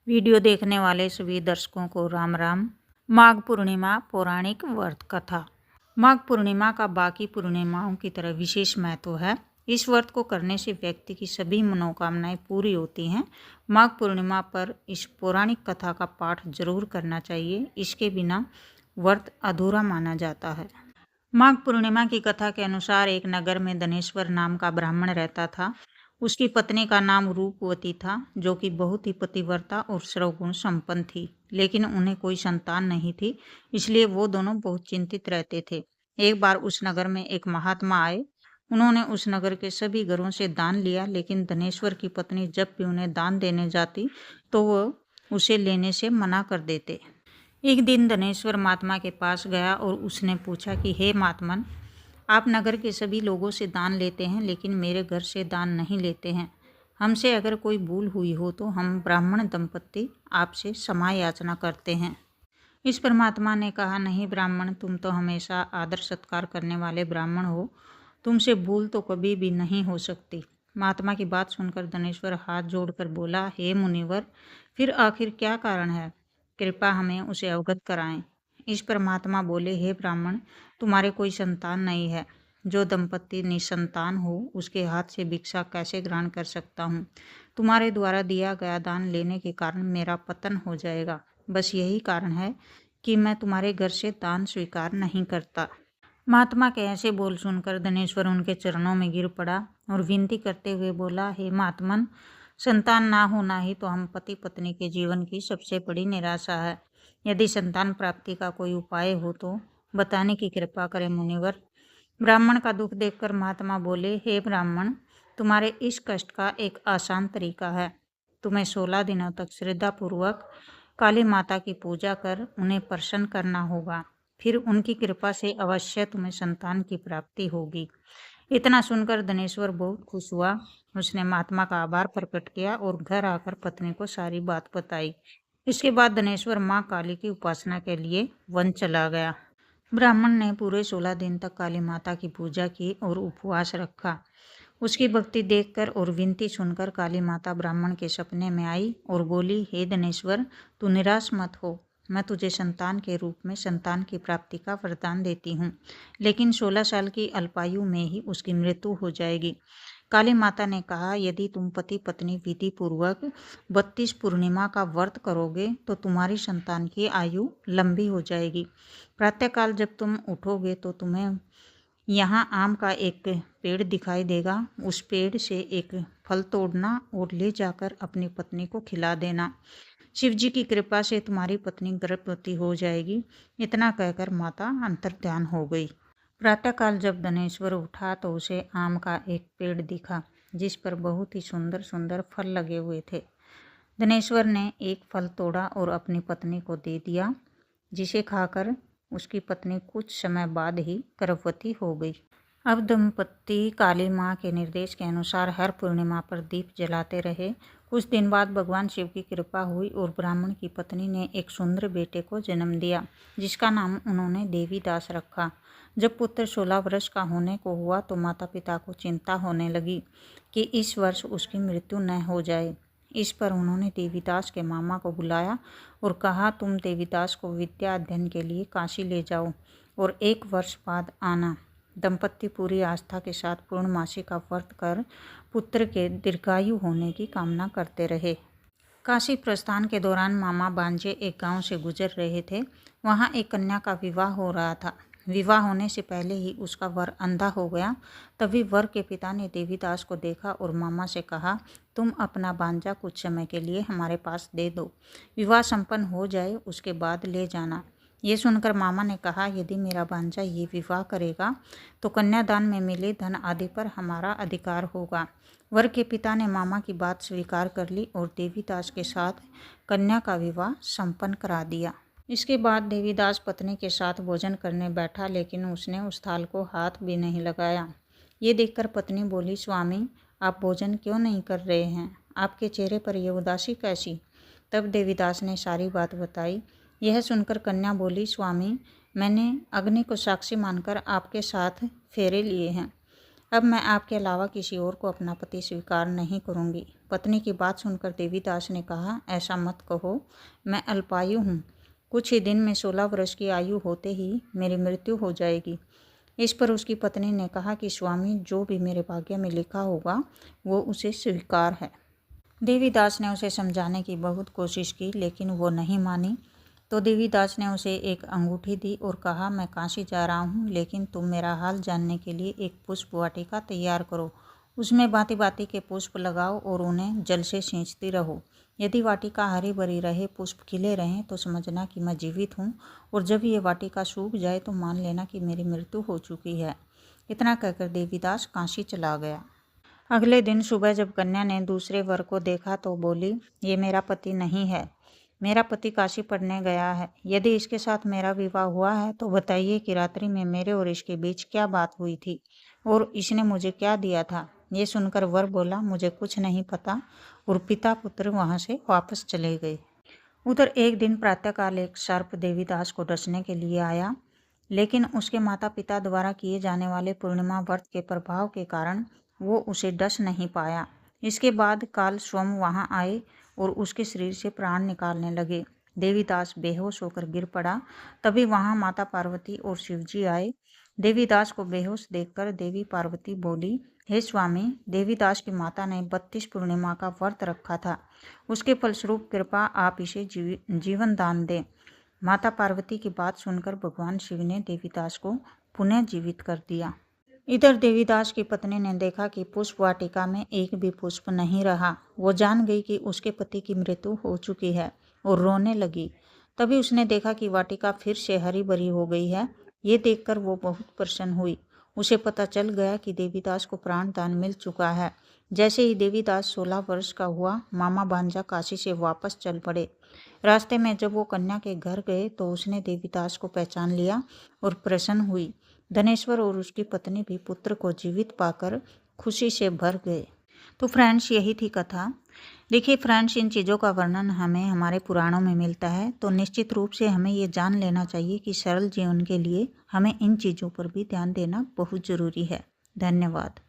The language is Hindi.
वीडियो देखने वाले सभी दर्शकों को राम राम। माघ पूर्णिमा पौराणिक व्रत कथा। माघ पूर्णिमा का बाकी पूर्णिमाओं की तरह विशेष महत्व है। इस व्रत को करने से व्यक्ति की सभी मनोकामनाएं पूरी होती हैं। माघ पूर्णिमा पर इस पौराणिक कथा का पाठ जरूर करना चाहिए, इसके बिना व्रत अधूरा माना जाता है। माघ पूर्णिमा की कथा के अनुसार एक नगर में धनेश्वर नाम का ब्राह्मण रहता था। उसकी पत्नी का नाम रूपवती था, जो कि बहुत ही पतिव्रता और सर्वगुण संपन्न थी, लेकिन उन्हें कोई संतान नहीं थी, इसलिए वो दोनों बहुत चिंतित रहते थे। एक बार उस नगर में एक महात्मा आए। उन्होंने उस नगर के सभी घरों से दान लिया, लेकिन धनेश्वर की पत्नी जब भी उन्हें दान देने जाती तो वह उसे लेने से मना कर देते। एक दिन धनेश्वर महात्मा के पास गया और उसने पूछा कि हे महात्मन, आप नगर के सभी लोगों से दान लेते हैं, लेकिन मेरे घर से दान नहीं लेते हैं। हमसे अगर कोई भूल हुई हो तो हम ब्राह्मण दंपत्ति आपसे क्षमा याचना करते हैं। इस पर महात्मा ने कहा, नहीं ब्राह्मण, तुम तो हमेशा आदर सत्कार करने वाले ब्राह्मण हो, तुमसे भूल तो कभी भी नहीं हो सकती। महात्मा की बात सुनकर धनेश्वर हाथ जोड़कर बोला, हे मुनिवर, फिर आखिर क्या कारण है? कृपा हमें उसे अवगत कराएं। इस पर महात्मा बोले, हे ब्राह्मण, तुम्हारे कोई संतान नहीं है। जो दंपत्ति निसंतान हो उसके हाथ से भिक्षा कैसे ग्रहण कर सकता हूँ? तुम्हारे द्वारा दिया गया दान लेने के कारण मेरा पतन हो जाएगा। बस यही कारण है कि मैं तुम्हारे घर से दान स्वीकार नहीं करता। महात्मा के ऐसे बोल सुनकर धनेश्वर उनके चरणों में गिर पड़ा और विनती करते हुए बोला, हे महात्मन, संतान ना होना ही तो हम पति पत्नी के जीवन की सबसे बड़ी निराशा है। यदि संतान प्राप्ति का कोई उपाय हो तो बताने की कृपा करें मुनिवर। ब्राह्मण का दुख देखकर महात्मा बोले, हे ब्राह्मण, तुम्हारे इस कष्ट का एक आसान तरीका है। तुम्हें 16 दिनों तक श्रद्धापूर्वक काली माता की पूजा कर उन्हें प्रसन्न करना होगा। फिर उनकी कृपा से अवश्य तुम्हें संतान की प्राप्ति होगी। इतना सुनकर धनेश्वर बहुत खुश हुआ। उसने महात्मा का आभार प्रकट किया और घर आकर पत्नी को सारी बात बताई। इसके बाद धनेश्वर माँ काली की उपासना के लिए वन चला गया। ब्राह्मण ने पूरे 16 दिन तक काली माता की पूजा की और उपवास रखा। उसकी भक्ति देखकर और विनती सुनकर काली माता ब्राह्मण के सपने में आई और बोली, हे धनेश्वर, तू निराश मत हो। मैं तुझे संतान के रूप में संतान की प्राप्ति का वरदान देती हूँ, लेकिन 16 साल की अल्पायु में ही उसकी मृत्यु हो जाएगी। काली माता ने कहा, यदि तुम पति पत्नी विधि पूर्वक 32 पूर्णिमा का व्रत करोगे तो तुम्हारी संतान की आयु लंबी हो जाएगी। प्रातःकाल जब तुम उठोगे तो तुम्हें यहाँ आम का एक पेड़ दिखाई देगा। उस पेड़ से एक फल तोड़ना और ले जाकर अपनी पत्नी को खिला देना। शिवजी की कृपा से तुम्हारी पत्नी गर्भवती हो जाएगी। इतना कहकर माता अंतर्ध्यान हो गई। प्रातःकाल जब धनेश्वर उठा तो उसे आम का एक पेड़ दिखा, जिस पर बहुत ही सुंदर सुंदर फल लगे हुए थे। धनेश्वर ने एक फल तोड़ा और अपनी पत्नी को दे दिया, जिसे खाकर उसकी पत्नी कुछ समय बाद ही गर्भवती हो गई। अब दंपत्ति काली माँ के निर्देश के अनुसार हर पूर्णिमा पर दीप जलाते रहे। कुछ दिन बाद भगवान शिव की कृपा हुई और ब्राह्मण की पत्नी ने एक सुंदर बेटे को जन्म दिया, जिसका नाम उन्होंने देवीदास रखा। जब पुत्र 16 वर्ष का होने को हुआ तो माता पिता को चिंता होने लगी कि इस वर्ष उसकी मृत्यु न हो जाए। इस पर उन्होंने देवीदास के मामा को बुलाया और कहा, तुम देवीदास को विद्या अध्ययन के लिए काशी ले जाओ और 1 वर्ष बाद आना। दंपत्ति पूरी आस्था के साथ पूर्णमासी का व्रत कर पुत्र के दीर्घायु होने की कामना करते रहे। काशी प्रस्थान के दौरान मामा बांजे एक गांव से गुजर रहे थे। वहां एक कन्या का विवाह हो रहा था। विवाह होने से पहले ही उसका वर अंधा हो गया। तभी वर के पिता ने देवीदास को देखा और मामा से कहा, तुम अपना बांजा कुछ समय के लिए हमारे पास दे दो। विवाह संपन्न हो जाए उसके बाद ले जाना। ये सुनकर मामा ने कहा, यदि मेरा बांजा ये विवाह करेगा तो कन्यादान में मिले धन आदि पर हमारा अधिकार होगा। वर के पिता ने मामा की बात स्वीकार कर ली और देवीदास के साथ कन्या का विवाह संपन्न करा दिया। इसके बाद देवीदास पत्नी के साथ भोजन करने बैठा, लेकिन उसने उस थाल को हाथ भी नहीं लगाया। ये देखकर पत्नी बोली, स्वामी, आप भोजन क्यों नहीं कर रहे हैं? आपके चेहरे पर यह उदासी कैसी? तब देवीदास ने सारी बात बताई। यह सुनकर कन्या बोली, स्वामी, मैंने अग्नि को साक्षी मानकर आपके साथ फेरे लिए हैं। अब मैं आपके अलावा किसी और को अपना पति स्वीकार नहीं करूंगी। पत्नी की बात सुनकर देवीदास ने कहा, ऐसा मत कहो, मैं अल्पायु हूँ। कुछ ही दिन में 16 वर्ष की आयु होते ही मेरी मृत्यु हो जाएगी। इस पर उसकी पत्नी ने कहा कि स्वामी, जो भी मेरे भाग्य में लिखा होगा वो उसे स्वीकार है। देवीदास ने उसे समझाने की बहुत कोशिश की, लेकिन वो नहीं मानी। तो देवीदास ने उसे एक अंगूठी दी और कहा, मैं काशी जा रहा हूँ, लेकिन तुम मेरा हाल जानने के लिए एक पुष्प वाटिका तैयार करो। उसमें भांति भांति के पुष्प लगाओ और उन्हें जल से सींचती रहो। यदि वाटिका हरी भरी रहे, पुष्प खिले रहें, तो समझना कि मैं जीवित हूँ, और जब ये वाटिका सूख जाए तो मान लेना कि मेरी मृत्यु हो चुकी है। इतना कहकर देवीदास काशी चला गया। अगले दिन सुबह जब कन्या ने दूसरे वर को देखा तो बोली, ये मेरा पति नहीं है, मेरा पति काशी पढ़ने गया है। यदि इसके साथ मेरा विवाह हुआ है तो बताइए कि रात्रि में मेरे और इसके बीच क्या बात हुई थी और इसने मुझे क्या दिया था। ये सुनकर वर बोला, मुझे कुछ नहीं पता, और पिता पुत्र वहाँ से वापस चले गए। उधर एक दिन प्रातःकाल एक सर्प देवीदास को डसने के लिए आया, लेकिन उसके माता पिता द्वारा किए जाने वाले पूर्णिमा व्रत के प्रभाव के कारण वो उसे डस नहीं पाया। इसके बाद काल स्वयं वहाँ आए और उसके शरीर से प्राण निकालने लगे। देवीदास बेहोश होकर गिर पड़ा। तभी वहाँ माता पार्वती और शिवजी आए। देवीदास को बेहोश देखकर देवी पार्वती बोली, हे स्वामी, देवीदास की माता ने 32 पूर्णिमा का व्रत रखा था, उसके फलस्वरूप कृपा आप इसे जीवन दान दें। माता पार्वती की बात सुनकर भगवान शिव ने देवीदास को पुनः जीवित कर दिया। इधर देवीदास की पत्नी ने देखा कि पुष्प वाटिका में एक भी पुष्प नहीं रहा। वो जान गई कि उसके पति की मृत्यु हो चुकी है और रोने लगी। तभी उसने देखा कि वाटिका फिर से हरी भरी हो गई है। ये देखकर वो बहुत प्रसन्न हुई। उसे पता चल गया कि देवीदास को प्राण दान मिल चुका है। जैसे ही देवीदास 16 वर्ष का हुआ, मामा भांजा काशी से वापस चल पड़े। रास्ते में जब वो कन्या के घर गए तो उसने देवीदास को पहचान लिया और प्रसन्न हुई। धनेश्वर और उसकी पत्नी भी पुत्र को जीवित पाकर खुशी से भर गए। तो फ्रेंड्स, यही थी कथा। देखिए फ्रेंड्स, इन चीज़ों का वर्णन हमें हमारे पुराणों में मिलता है, तो निश्चित रूप से हमें ये जान लेना चाहिए कि सरल जीवन के लिए हमें इन चीज़ों पर भी ध्यान देना बहुत ज़रूरी है। धन्यवाद।